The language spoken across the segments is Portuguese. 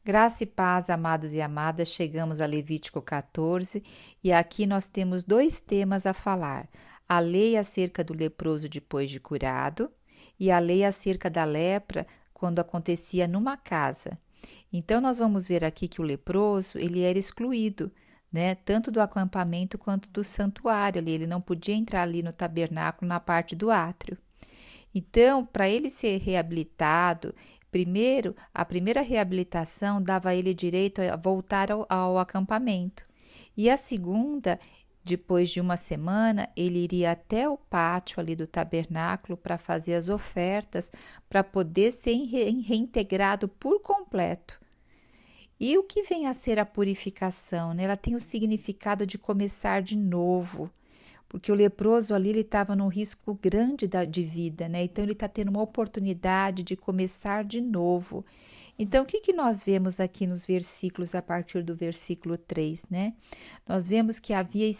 Graça e paz, amados e amadas, chegamos a Levítico 14 e aqui nós temos dois temas a falar: a lei acerca do leproso depois de curado e a lei acerca da lepra quando acontecia numa casa. Então nós vamos ver aqui que o leproso, ele era excluído, né, tanto do acampamento quanto do santuário ali, ele não podia entrar ali no tabernáculo na parte do átrio. Então, para ele ser reabilitado, primeiro, a primeira reabilitação dava a ele direito a voltar ao acampamento. E a segunda, depois de uma semana, ele iria até o pátio ali do tabernáculo para fazer as ofertas, para poder ser reintegrado por completo. E o que vem a ser a purificação, né? Ela tem o significado de começar de novo, porque o leproso ali ele estava num risco grande de vida, né? Então ele está tendo uma oportunidade de começar de novo. Então o que nós vemos aqui nos versículos a partir do versículo 3, né? Nós vemos que havia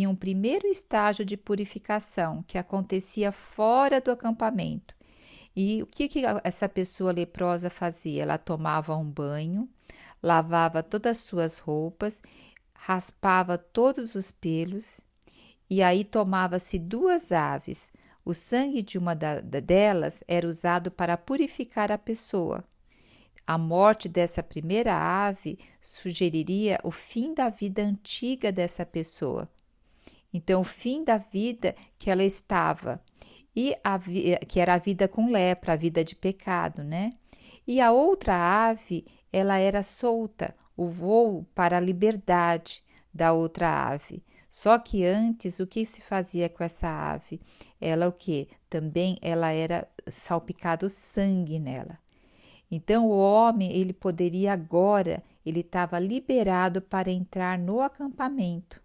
um primeiro estágio de purificação que acontecia fora do acampamento. E o que essa pessoa leprosa fazia? Ela tomava um banho, lavava todas as suas roupas, raspava todos os pelos e aí tomava-se 2 aves. O sangue de uma delas era usado para purificar a pessoa. A morte dessa primeira ave sugeriria o fim da vida antiga dessa pessoa. Então, o fim da vida que ela estava, que era a vida com lepra, a vida de pecado, né? E a outra ave, ela era solta, o voo para a liberdade da outra ave. Só que antes, o que se fazia com essa ave? Ela o quê? Também ela era salpicado sangue nela. Então o homem, ele poderia agora, ele estava liberado para entrar no acampamento.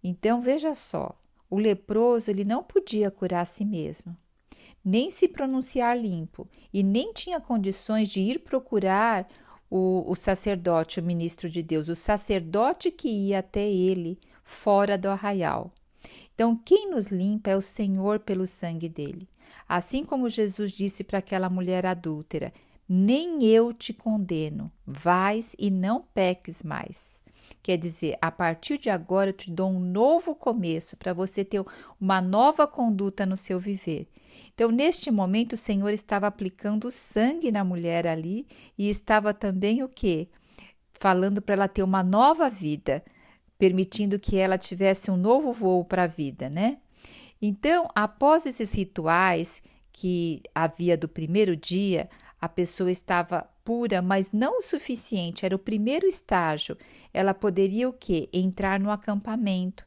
Então veja só, o leproso ele não podia curar a si mesmo, nem se pronunciar limpo e nem tinha condições de ir procurar o sacerdote, o ministro de Deus, o sacerdote que ia até ele fora do arraial. Então, quem nos limpa é o Senhor pelo sangue dele. Assim como Jesus disse para aquela mulher adúltera: nem eu te condeno, vais e não peques mais. Quer dizer, a partir de agora eu te dou um novo começo para você ter uma nova conduta no seu viver. Então, neste momento, o Senhor estava aplicando sangue na mulher ali e estava também o quê? Falando para ela ter uma nova vida, permitindo que ela tivesse um novo voo para a vida, né? Então, após esses rituais que havia do primeiro dia, a pessoa estava pura, mas não o suficiente, era o primeiro estágio. Ela poderia o quê? Entrar no acampamento,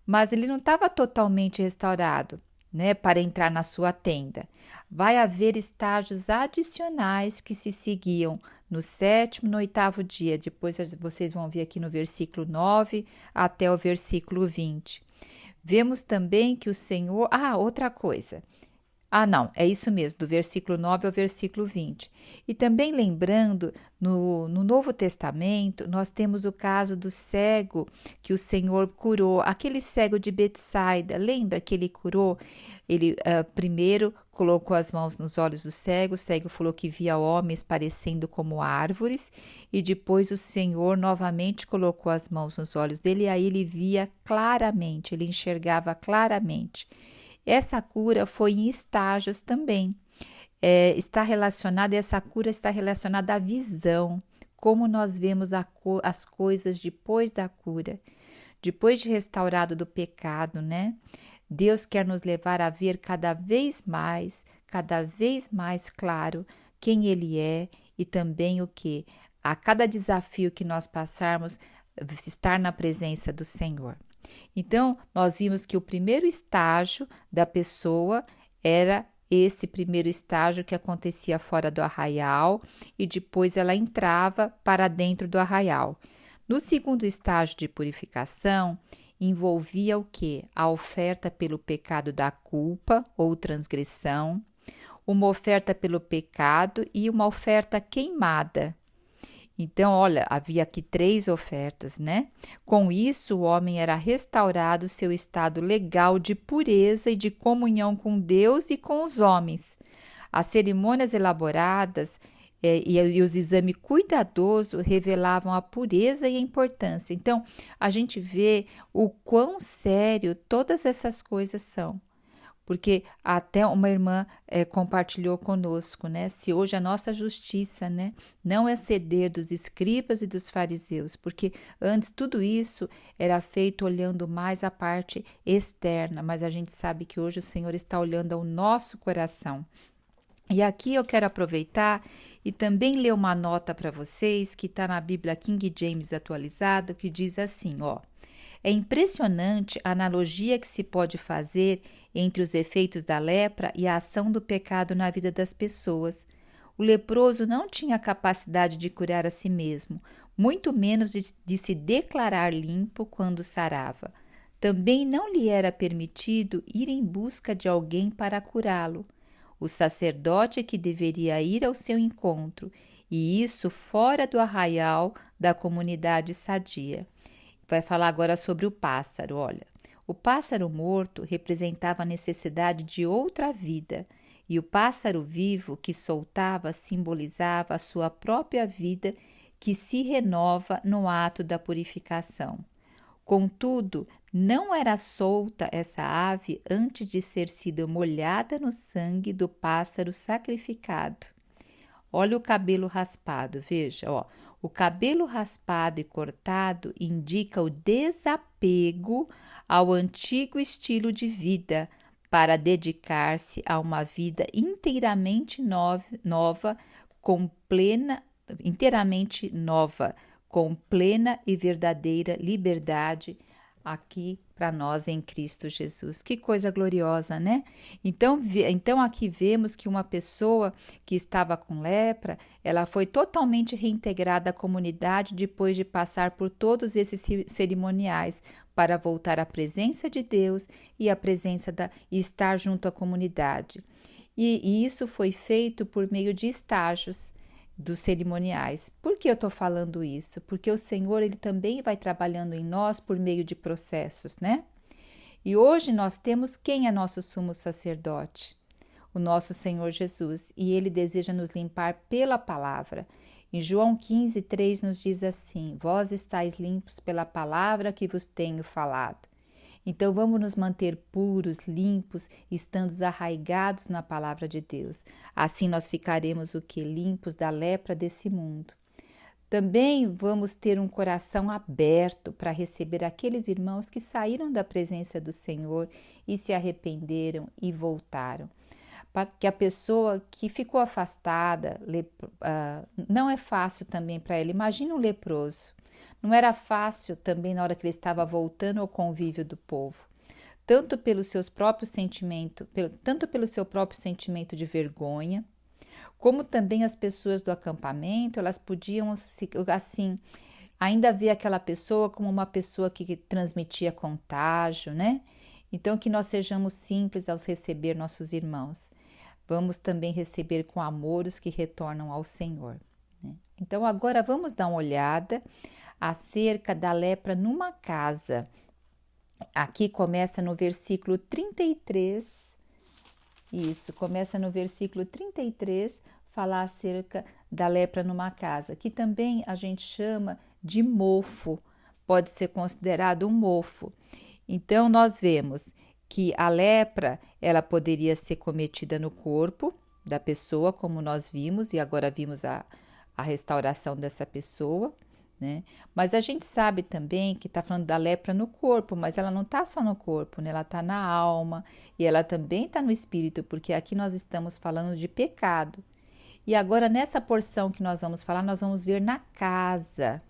mas ele não estava totalmente restaurado, né, para entrar na sua tenda. Vai haver estágios adicionais que se seguiam no 7º, no 8º dia. Depois vocês vão ver aqui no versículo 9 até o versículo 20. Vemos também que o Senhor... outra coisa. Não, é isso mesmo, do versículo 9 ao versículo 20. E também lembrando, no Novo Testamento, nós temos o caso do cego que o Senhor curou, aquele cego de Betsaida, lembra que ele curou? Ele primeiro colocou as mãos nos olhos do cego, o cego falou que via homens parecendo como árvores, e depois o Senhor novamente colocou as mãos nos olhos dele, e aí ele via claramente, ele enxergava claramente. Essa cura foi em estágios também. Essa cura está relacionada à visão, como nós vemos as coisas depois da cura, depois de restaurado do pecado, né? Deus quer nos levar a ver cada vez mais claro quem Ele é e também o que, a cada desafio que nós passarmos, estar na presença do Senhor. Então, nós vimos que o primeiro estágio da pessoa era esse primeiro estágio que acontecia fora do arraial e depois ela entrava para dentro do arraial. No segundo estágio de purificação, envolvia o quê? A oferta pelo pecado da culpa ou transgressão, uma oferta pelo pecado e uma oferta queimada. Então, olha, havia aqui 3 ofertas, né? Com isso, o homem era restaurado seu estado legal de pureza e de comunhão com Deus e com os homens. As cerimônias elaboradas e os exames cuidadosos revelavam a pureza e a importância. Então, a gente vê o quão sério todas essas coisas são. Porque até uma irmã compartilhou conosco, né? Se hoje a nossa justiça, né, não é ceder dos escribas e dos fariseus, porque antes tudo isso era feito olhando mais a parte externa, mas a gente sabe que hoje o Senhor está olhando ao nosso coração. E aqui eu quero aproveitar e também ler uma nota para vocês que está na Bíblia King James atualizada, que diz assim, ó. É impressionante a analogia que se pode fazer entre os efeitos da lepra e a ação do pecado na vida das pessoas. O leproso não tinha capacidade de curar a si mesmo, muito menos de se declarar limpo quando sarava. Também não lhe era permitido ir em busca de alguém para curá-lo. O sacerdote que deveria ir ao seu encontro, e isso fora do arraial da comunidade sadia. Vai falar agora sobre o pássaro, olha. O pássaro morto representava a necessidade de outra vida, e o pássaro vivo que soltava simbolizava a sua própria vida que se renova no ato da purificação. Contudo, não era solta essa ave antes de ser sido molhada no sangue do pássaro sacrificado. Olha o cabelo raspado, veja, ó. O cabelo raspado e cortado indica o desapego ao antigo estilo de vida para dedicar-se a uma vida inteiramente nova, com plena e verdadeira liberdade aqui para nós em Cristo Jesus. Que coisa gloriosa, né? Então aqui vemos que uma pessoa que estava com lepra, ela foi totalmente reintegrada à comunidade depois de passar por todos esses cerimoniais para voltar à presença de Deus e e estar junto à comunidade. E isso foi feito por meio de estágios dos cerimoniais. Por que eu estou falando isso? Porque o Senhor, ele também vai trabalhando em nós por meio de processos, né? E hoje nós temos quem é nosso sumo sacerdote? O nosso Senhor Jesus, e ele deseja nos limpar pela palavra. Em João 15:3 nos diz assim: vós estáis limpos pela palavra que vos tenho falado. Então vamos nos manter puros, limpos, estando arraigados na palavra de Deus. Assim nós ficaremos o que? Limpos da lepra desse mundo. Também vamos ter um coração aberto para receber aqueles irmãos que saíram da presença do Senhor e se arrependeram e voltaram. Para que a pessoa que ficou afastada, não é fácil também para ela. Imagina um leproso. Não era fácil também na hora que ele estava voltando ao convívio do povo, tanto pelo seu próprio sentimento de vergonha, como também as pessoas do acampamento, elas podiam assim ainda ver aquela pessoa como uma pessoa que transmitia contágio, né? Então que nós sejamos simples ao receber nossos irmãos. Vamos também receber com amor os que retornam ao Senhor, né? Então agora vamos dar uma olhada acerca da lepra numa casa. Aqui começa no versículo 33, começa no versículo 33, falar acerca da lepra numa casa, que também a gente chama de mofo, pode ser considerado um mofo. Então, nós vemos que a lepra, ela poderia ser cometida no corpo da pessoa, como nós vimos, e agora vimos a restauração dessa pessoa, né? Mas a gente sabe também que está falando da lepra no corpo, mas ela não está só no corpo, né? Ela está na alma e ela também está no espírito, porque aqui nós estamos falando de pecado. E agora nessa porção que nós vamos falar, nós vamos ver na casa.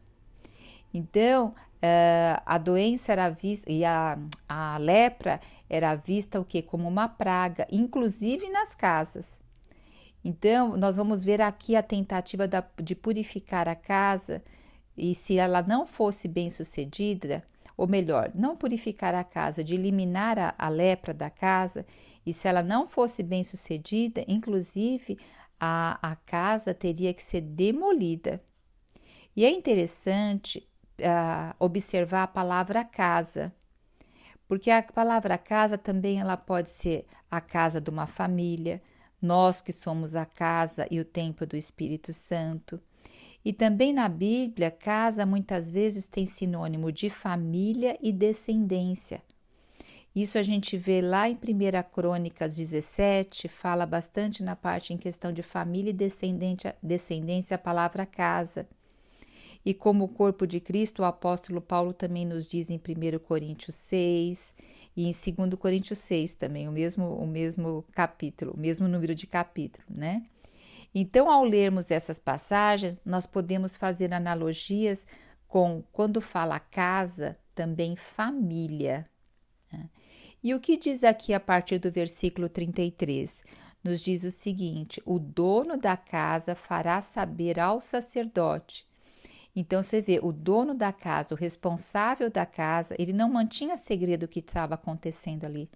Então, a doença era vista, e a lepra era vista o quê? Como uma praga, inclusive nas casas. Então, nós vamos ver aqui a tentativa de purificar a casa. E se ela não fosse bem sucedida, ou melhor, não purificar a casa, de eliminar a lepra da casa, e se ela não fosse bem sucedida, inclusive a casa teria que ser demolida. E é interessante observar a palavra casa, porque a palavra casa também ela pode ser a casa de uma família, nós que somos a casa e o templo do Espírito Santo. E também na Bíblia, casa muitas vezes tem sinônimo de família e descendência. Isso a gente vê lá em 1 Crônicas 17, fala bastante na parte em questão de família e descendência, a palavra casa. E como o corpo de Cristo, o apóstolo Paulo também nos diz em 1 Coríntios 6 e em 2 Coríntios 6 também, o mesmo capítulo, o mesmo número de capítulo, né? Então, ao lermos essas passagens, nós podemos fazer analogias com, quando fala casa, também família. Né? E o que diz aqui a partir do versículo 33? Nos diz o seguinte: o dono da casa fará saber ao sacerdote. Então, você vê, o dono da casa, o responsável da casa, ele não mantinha segredo o que estava acontecendo ali.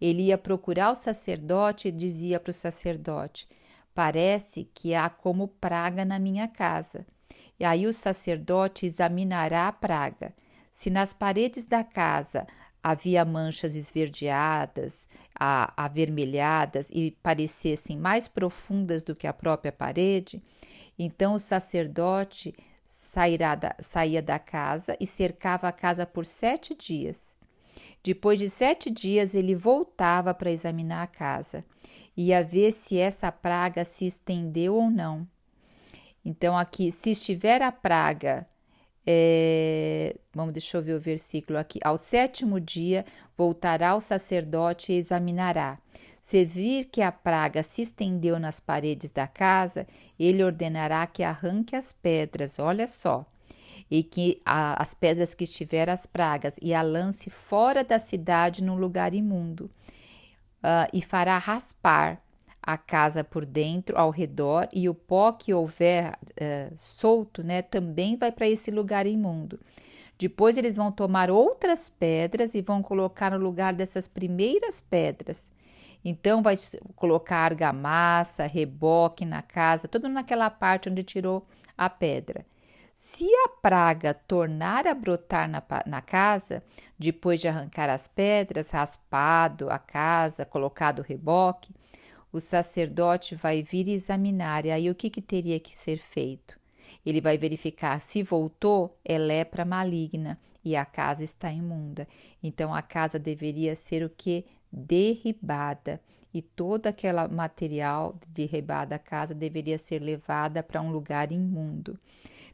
Ele ia procurar o sacerdote e dizia para o sacerdote: parece que há como praga na minha casa. E aí o sacerdote examinará a praga. Se nas paredes da casa havia manchas esverdeadas, avermelhadas e parecessem mais profundas do que a própria parede, então o sacerdote saía da casa e cercava a casa por 7 dias. Depois de 7 dias, ele voltava para examinar a casa. Ia ver se essa praga se estendeu ou não. Então, aqui, se estiver a praga, deixa eu ver o versículo aqui. Ao 7º dia, voltará o sacerdote e examinará. Se vir que a praga se estendeu nas paredes da casa, ele ordenará que arranque as pedras, olha só, e que as pedras que estiver as pragas, e a lance fora da cidade num lugar imundo. E fará raspar a casa por dentro, ao redor, e o pó que houver solto, né, também vai para esse lugar imundo. Depois eles vão tomar outras pedras e vão colocar no lugar dessas primeiras pedras. Então vai colocar argamassa, reboque na casa, tudo naquela parte onde tirou a pedra. Se a praga tornar a brotar na casa, depois de arrancar as pedras, raspado a casa, colocado o reboque, o sacerdote vai vir examinar. E aí o que teria que ser feito? Ele vai verificar se voltou, é lepra maligna e a casa está imunda. Então a casa deveria ser o que? Derribada. E todo aquele material de derribada a casa deveria ser levada para um lugar imundo.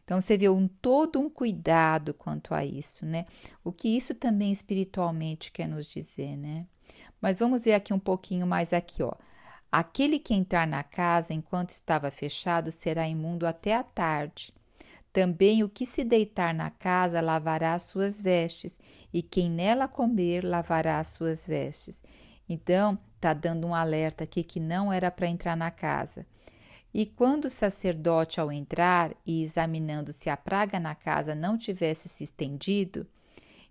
Então, você vê todo um cuidado quanto a isso, né? O que isso também espiritualmente quer nos dizer, né? Mas vamos ver aqui um pouquinho mais aqui, ó. Aquele que entrar na casa enquanto estava fechado será imundo até a tarde. Também o que se deitar na casa lavará as suas vestes, e quem nela comer lavará as suas vestes. Então, está dando um alerta aqui que não era para entrar na casa. E quando o sacerdote, ao entrar e examinando se a praga na casa não tivesse se estendido,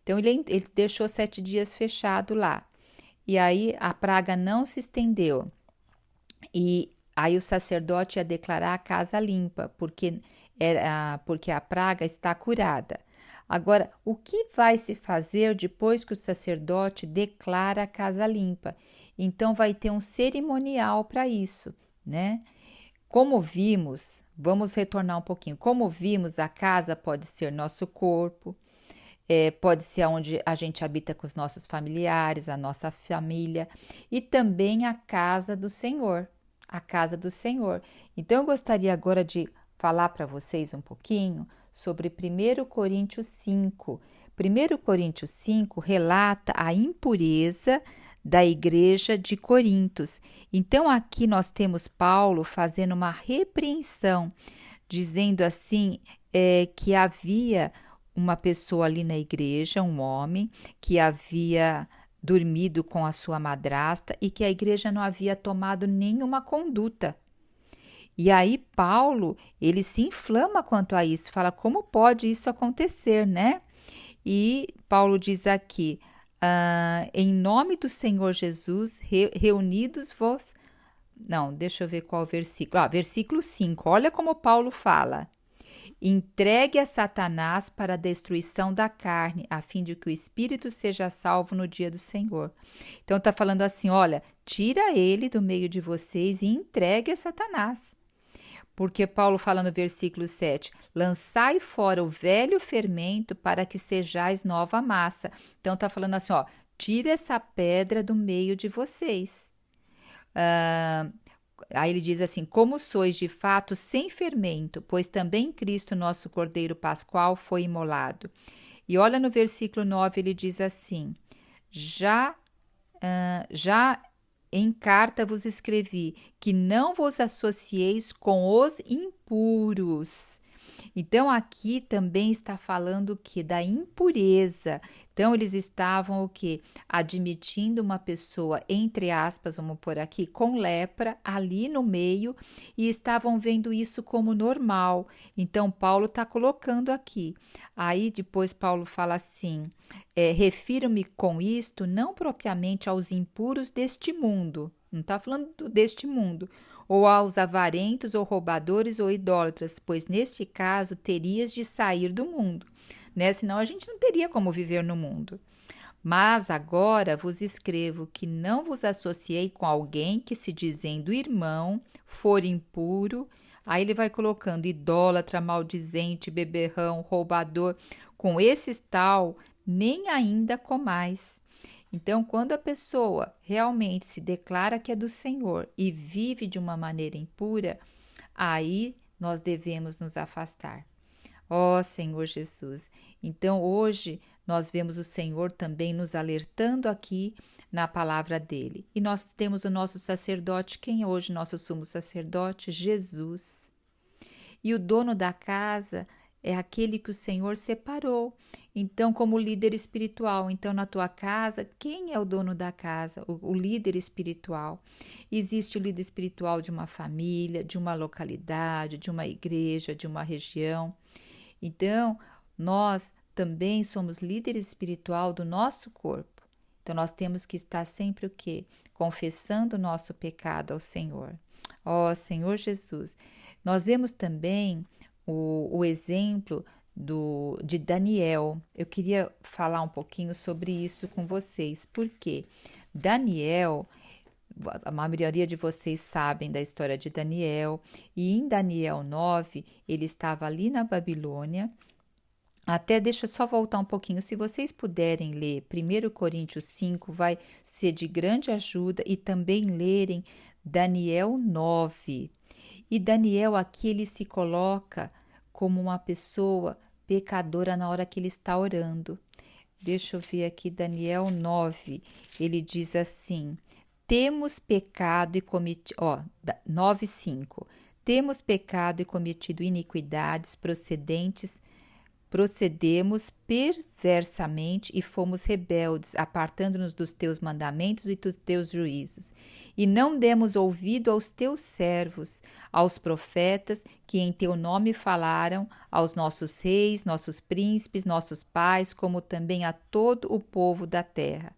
então ele deixou 7 dias fechado lá. E aí a praga não se estendeu. E aí o sacerdote ia declarar a casa limpa, porque a praga está curada. Agora, o que vai se fazer depois que o sacerdote declara a casa limpa? Então vai ter um cerimonial para isso, né? Como vimos, vamos retornar um pouquinho. Como vimos, a casa pode ser nosso corpo, pode ser onde a gente habita com os nossos familiares, a nossa família, e também a casa do Senhor, a casa do Senhor. Então, eu gostaria agora de falar para vocês um pouquinho sobre 1 Coríntios 5. 1 Coríntios 5 relata a impureza da igreja de Corintos. Então, aqui nós temos Paulo fazendo uma repreensão, dizendo assim, que havia uma pessoa ali na igreja, um homem, que havia dormido com a sua madrasta e que a igreja não havia tomado nenhuma conduta. E aí Paulo, ele se inflama quanto a isso, fala como pode isso acontecer, né? E Paulo diz aqui, em nome do Senhor Jesus, reunidos vos... Não, deixa eu ver qual versículo. Versículo 5, olha como Paulo fala. entregue a Satanás para a destruição da carne, a fim de que o espírito seja salvo no dia do Senhor. Então está falando assim, olha, tira ele do meio de vocês e entregue a Satanás. Porque Paulo fala no versículo 7, lançai fora o velho fermento para que sejais nova massa. Então está falando assim, ó, tira essa pedra do meio de vocês. Aí ele diz assim, como sois de fato sem fermento, pois também Cristo, nosso Cordeiro Pascual, foi imolado. E olha no versículo 9, ele diz assim, já em carta vos escrevi que não vos associeis com os impuros. Então aqui também está falando o que? Da impureza. Então eles estavam o que? Admitindo uma pessoa, entre aspas, vamos pôr aqui, com lepra ali no meio e estavam vendo isso como normal. Então Paulo está colocando aqui. Aí depois Paulo fala assim, refiro-me com isto não propriamente aos impuros deste mundo, não está falando deste mundo, ou aos avarentos ou roubadores ou idólatras, pois neste caso terias de sair do mundo, né? Senão a gente não teria como viver no mundo. Mas agora vos escrevo que não vos associei com alguém que, se dizendo irmão, for impuro. Aí ele vai colocando idólatra, maldizente, beberrão, roubador. Com esses tal, nem ainda comais. Então, quando a pessoa realmente se declara que é do Senhor e vive de uma maneira impura, aí nós devemos nos afastar. Ó Senhor Jesus, então hoje nós vemos o Senhor também nos alertando aqui na palavra dele. E nós temos o nosso sacerdote, quem é hoje nosso sumo sacerdote? Jesus. E o dono da casa é aquele que o Senhor separou. Então, como líder espiritual, então na tua casa, quem é o dono da casa? O líder espiritual. Existe o líder espiritual de uma família, de uma localidade, de uma igreja, de uma região. Então, nós também somos líder espiritual do nosso corpo. Então, nós temos que estar sempre o quê? Confessando o nosso pecado ao Senhor. Ó Senhor Jesus, nós vemos também o exemplo de Daniel. Eu queria falar um pouquinho sobre isso com vocês, porque Daniel, a maioria de vocês sabem da história de Daniel, e em Daniel 9, ele estava ali na Babilônia. Até deixa eu só voltar um pouquinho, se vocês puderem ler 1 Coríntios 5, vai ser de grande ajuda, e também lerem Daniel 9. E Daniel aqui ele se coloca como uma pessoa pecadora na hora que ele está orando. Deixa eu ver aqui Daniel 9, ele diz assim, temos pecado e cometido, 9:5, temos pecado e cometido iniquidades procedemos perversamente e fomos rebeldes, apartando-nos dos teus mandamentos e dos teus juízos. E não demos ouvido aos teus servos, aos profetas que em teu nome falaram, aos nossos reis, nossos príncipes, nossos pais, como também a todo o povo da terra.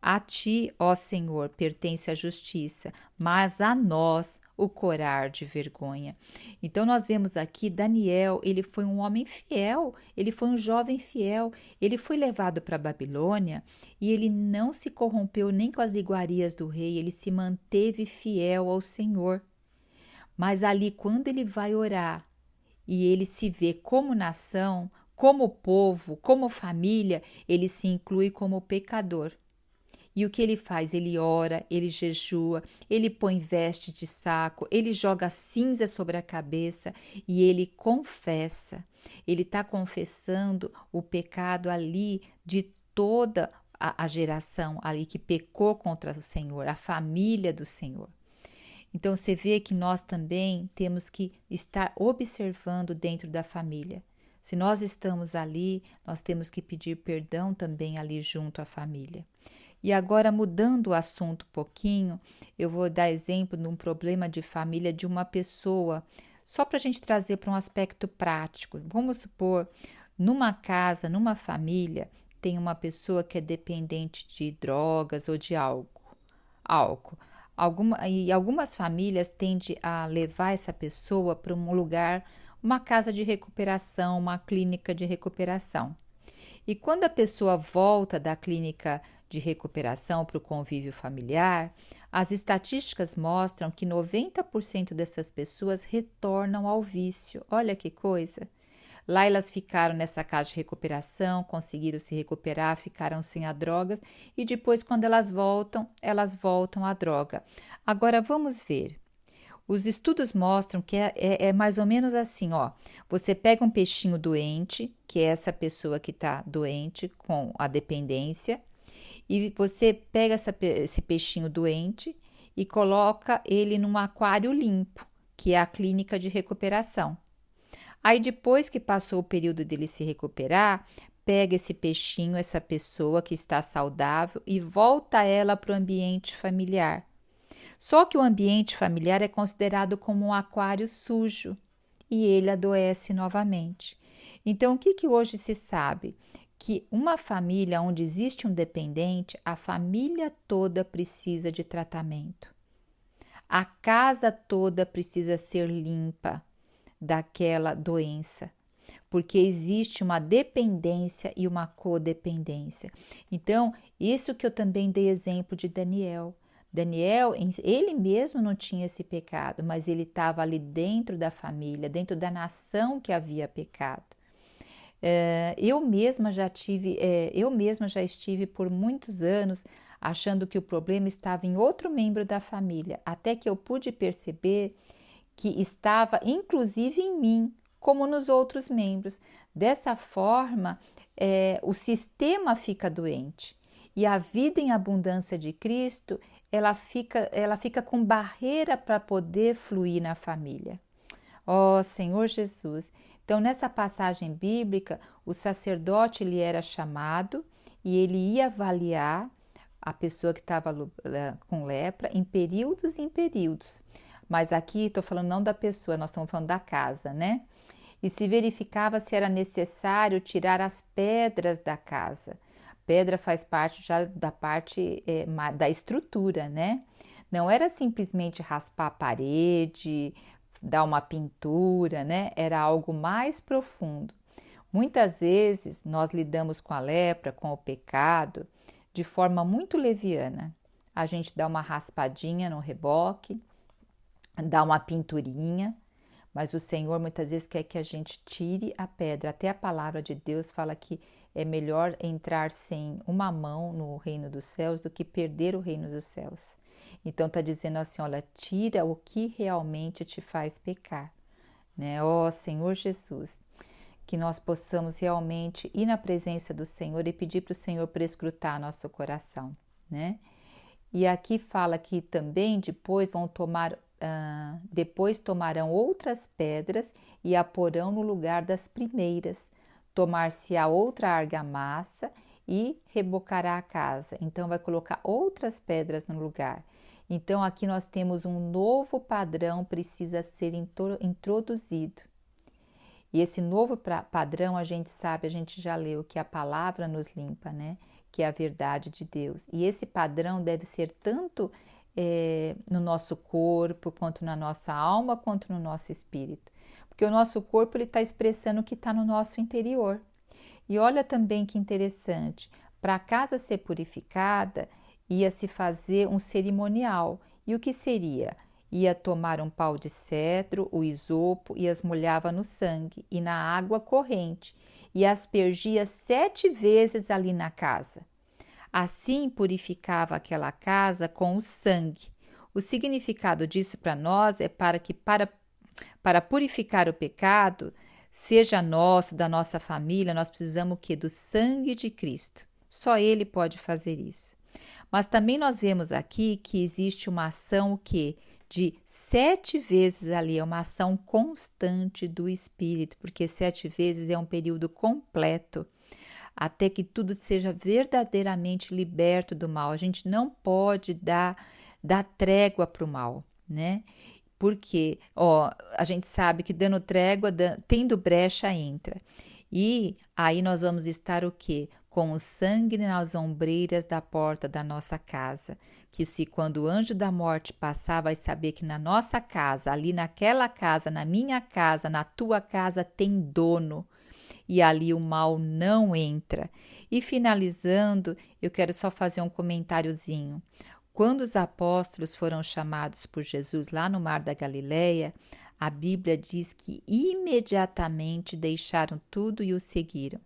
A ti, ó Senhor, pertence a justiça, mas a nós o corar de vergonha. Então nós vemos aqui Daniel, ele foi um homem fiel, ele foi um jovem fiel, ele foi levado para a Babilônia e ele não se corrompeu nem com as iguarias do rei, ele se manteve fiel ao Senhor. Mas ali quando ele vai orar e ele se vê como nação, como povo, como família, ele se inclui como pecador. E o que ele faz? Ele ora, ele jejua, ele põe veste de saco, ele joga cinza sobre a cabeça e ele confessa. Ele está confessando o pecado ali de toda a geração ali que pecou contra o Senhor, a família do Senhor. Então você vê que nós também temos que estar observando dentro da família. Se nós estamos ali, nós temos que pedir perdão também ali junto à família. E agora, mudando o assunto um pouquinho, eu vou dar exemplo de um problema de família de uma pessoa, só para a gente trazer para um aspecto prático. Vamos supor, numa casa, numa família, tem uma pessoa que é dependente de drogas ou de álcool. E algumas famílias tendem a levar essa pessoa para um lugar uma casa de recuperação, uma clínica de recuperação. E quando a pessoa volta da clínica de recuperação para o convívio familiar, as estatísticas mostram que 90% dessas pessoas retornam ao vício. Olha que coisa! Lá elas ficaram nessa casa de recuperação, conseguiram se recuperar, ficaram sem as drogas e depois, quando elas voltam à droga. Agora vamos ver. Os estudos mostram que é mais ou menos assim, ó. Você pega um peixinho doente, que é essa pessoa que está doente com a dependência, e você pega esse peixinho doente e coloca ele num aquário limpo, que é a clínica de recuperação. Aí depois que passou o período dele se recuperar, pega esse peixinho, essa pessoa que está saudável e volta ela para o ambiente familiar. Só que o ambiente familiar é considerado como um aquário sujo e ele adoece novamente. Então, o que hoje se sabe? Que uma família onde existe um dependente, a família toda precisa de tratamento. A casa toda precisa ser limpa daquela doença, porque existe uma dependência e uma codependência. Então, isso que eu também dei exemplo de Daniel. Daniel, ele mesmo não tinha esse pecado, mas ele estava ali dentro da família, dentro da nação que havia pecado. Eu mesma já estive por muitos anos achando que o problema estava em outro membro da família, até que eu pude perceber que estava inclusive em mim, como nos outros membros. Dessa forma, o sistema fica doente e a vida em abundância de Cristo, ela fica com barreira para poder fluir na família. Ó Senhor Jesus! Então, nessa passagem bíblica, o sacerdote ele era chamado e ele ia avaliar a pessoa que estava com lepra em períodos. Mas aqui estou falando não da pessoa, nós estamos falando da casa, né? E se verificava se era necessário tirar as pedras da casa. Pedra faz parte já da parte da estrutura, né? Não era simplesmente raspar a parede, dar uma pintura, né? Era algo mais profundo. Muitas vezes nós lidamos com a lepra, com o pecado, de forma muito leviana. A gente dá uma raspadinha no reboque, dá uma pinturinha, mas o Senhor muitas vezes quer que a gente tire a pedra. Até a palavra de Deus fala que é melhor entrar sem uma mão no reino dos céus do que perder o reino dos céus. Então está dizendo assim, olha, tira o que realmente te faz pecar, né? Ó Senhor Jesus, que nós possamos realmente ir na presença do Senhor e pedir para o Senhor para escrutar nosso coração, né? E aqui fala que também depois tomarão outras pedras e a porão no lugar das primeiras. Tomar-se-á outra argamassa e rebocará a casa. Então vai colocar outras pedras no lugar. Então aqui nós temos um novo padrão precisa ser introduzido. E esse novo padrão a gente sabe, a gente já leu que a palavra nos limpa, né? Que é a verdade de Deus. E esse padrão deve ser tanto no nosso corpo, quanto na nossa alma, quanto no nosso espírito. Porque o nosso corpo está expressando o que está no nosso interior. E olha também que interessante, para a casa ser purificada, ia se fazer um cerimonial. E o que seria? Ia tomar um pau de cedro, o isopo, e as molhava no sangue e na água corrente, e aspergia 7 vezes ali na casa. Assim purificava aquela casa com o sangue. O significado disso para nós é para purificar o pecado, seja nosso, da nossa família, nós precisamos o quê? Do sangue de Cristo. Só Ele pode fazer isso. Mas também nós vemos aqui que existe uma ação o quê? De 7 vezes ali, é uma ação constante do Espírito, porque 7 vezes é um período completo, até que tudo seja verdadeiramente liberto do mal. A gente não pode dar trégua para o mal, né? Porque, a gente sabe que dando trégua, tendo brecha, entra. E aí nós vamos estar o quê? com o sangue nas ombreiras da porta da nossa casa, que se quando o anjo da morte passar, vai saber que na nossa casa, ali naquela casa, na minha casa, na tua casa, tem dono, e ali o mal não entra. E finalizando, eu quero só fazer um comentáriozinho. Quando os apóstolos foram chamados por Jesus lá no Mar da Galileia, a Bíblia diz que imediatamente deixaram tudo e o seguiram.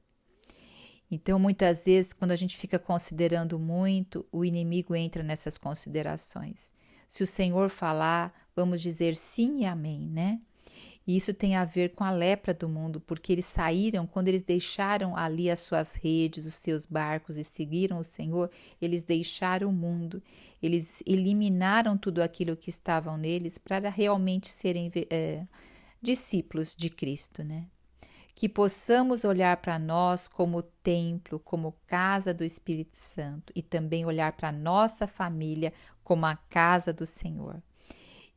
Então, muitas vezes, quando a gente fica considerando muito, o inimigo entra nessas considerações. Se o Senhor falar, vamos dizer sim e amém, né? E isso tem a ver com a lepra do mundo, porque eles saíram, quando eles deixaram ali as suas redes, os seus barcos e seguiram o Senhor, eles deixaram o mundo, eles eliminaram tudo aquilo que estavam neles para realmente serem discípulos de Cristo, né? Que possamos olhar para nós como templo, como casa do Espírito Santo e também olhar para nossa família como a casa do Senhor.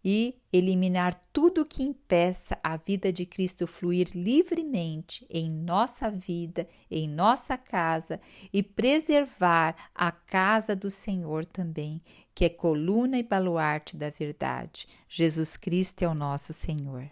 E eliminar tudo que impeça a vida de Cristo fluir livremente em nossa vida, em nossa casa e preservar a casa do Senhor também, que é coluna e baluarte da verdade. Jesus Cristo é o nosso Senhor.